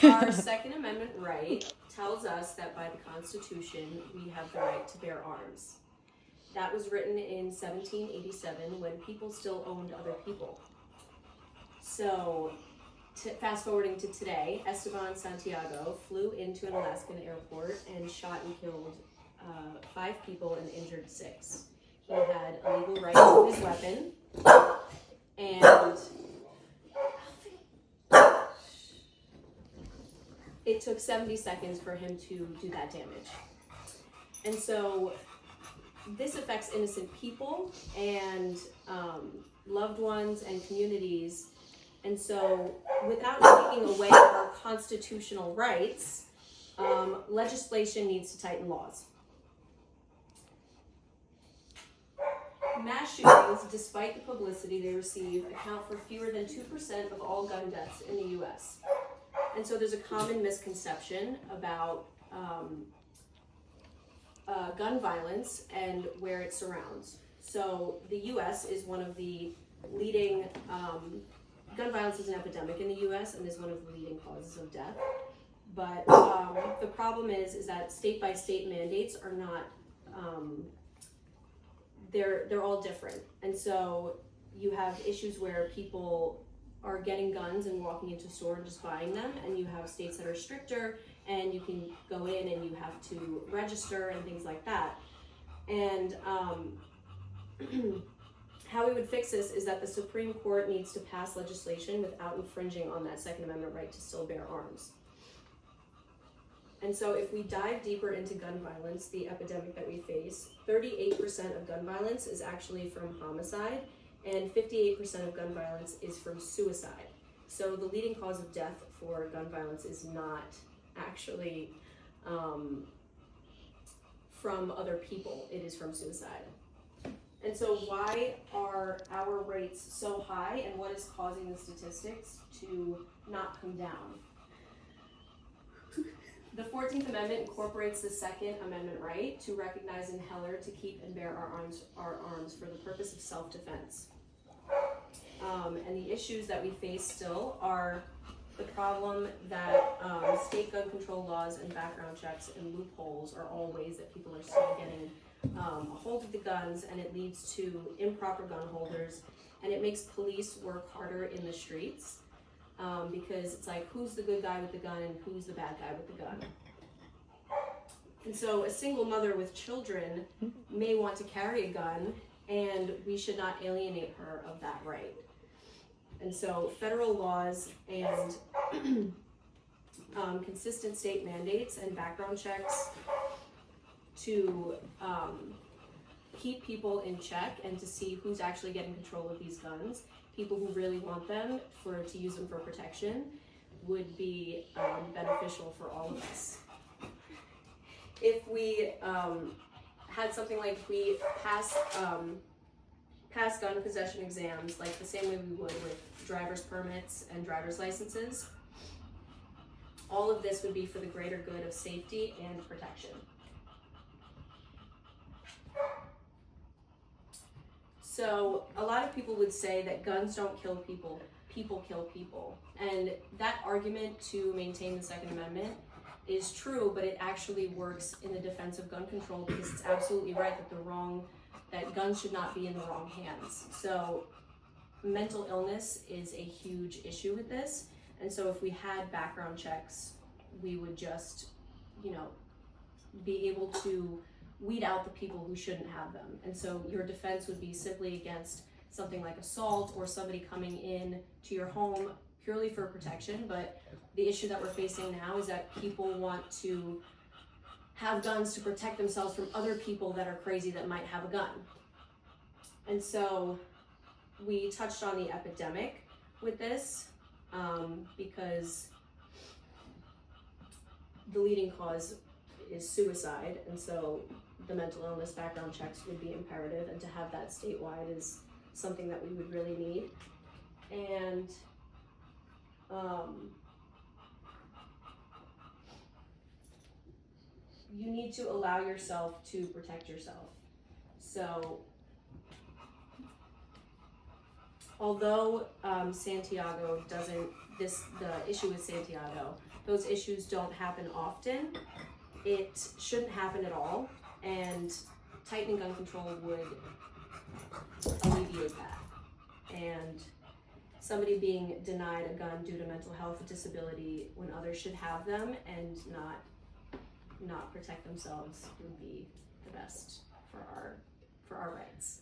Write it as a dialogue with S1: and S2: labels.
S1: Our Second Amendment right tells us that by the Constitution, we have the right to bear arms. That was written in 1787 when people still owned other people. So, fast forwarding to today, Esteban Santiago flew into an Alaskan airport and shot and killed 5 people and injured 6. He had a legal right to his weapon, and it took 70 seconds for him to do that damage. And so this affects innocent people and loved ones and communities. And so without taking away our constitutional rights, legislation needs to tighten laws. Mass shootings, despite the publicity they receive, account for fewer than 2% of all gun deaths in the U.S. And so there's a common misconception about gun violence and where it surrounds. So the U.S. is one of the leading, gun violence is an epidemic in the U.S. and is one of the leading causes of death. But the problem is that state by state mandates are not, they're all different. And so you have issues where people are getting guns and walking into a store and just buying them, and you have states that are stricter and you can go in and you have to register and things like that. And how we would fix this is that the Supreme Court needs to pass legislation without infringing on that Second Amendment right to still bear arms. And so if we dive deeper into gun violence, the epidemic that we face, 38% of gun violence is actually from homicide, and 58% of gun violence is from suicide. So the leading cause of death for gun violence is not actually from other people, it is from suicide. And so why are our rates so high, and what is causing the statistics to not come down? The 14th Amendment incorporates the Second Amendment right to recognize in Heller to keep and bear our arms for the purpose of self-defense. And the issues that we face still are the problem that state gun control laws and background checks and loopholes are all ways that people are still getting a hold of the guns, and it leads to improper gun holders, and it makes police work harder in the streets. Because it's like, who's the good guy with the gun and who's the bad guy with the gun? And so a single mother with children may want to carry a gun, and we should not alienate her of that right. And so federal laws and consistent state mandates and background checks to keep people in check and to see who's actually getting control of these guns, people who really want them to use them for protection, would be beneficial for all of us. If we had something like we pass gun possession exams like the same way we would with driver's permits and driver's licenses, all of this would be for the greater good of safety and protection. So a lot of people would say that guns don't kill people, people kill people. And that argument to maintain the Second Amendment is true, but it actually works in the defense of gun control, because it's absolutely right that guns should not be in the wrong hands. So mental illness is a huge issue with this. And so if we had background checks, we would just, be able to weed out the people who shouldn't have them. And so your defense would be simply against something like assault or somebody coming in to your home purely for protection. But the issue that we're facing now is that people want to have guns to protect themselves from other people that are crazy that might have a gun. And so we touched on the epidemic with this because the leading cause is suicide, and so the mental illness background checks would be imperative, and to have that statewide is something that we would really need. And you need to allow yourself to protect yourself. So although Santiago doesn't, the issue with Santiago those issues don't happen often. It shouldn't happen at all, and tightening gun control would alleviate that. And somebody being denied a gun due to mental health disability when others should have them and not protect themselves would be the best for our rights.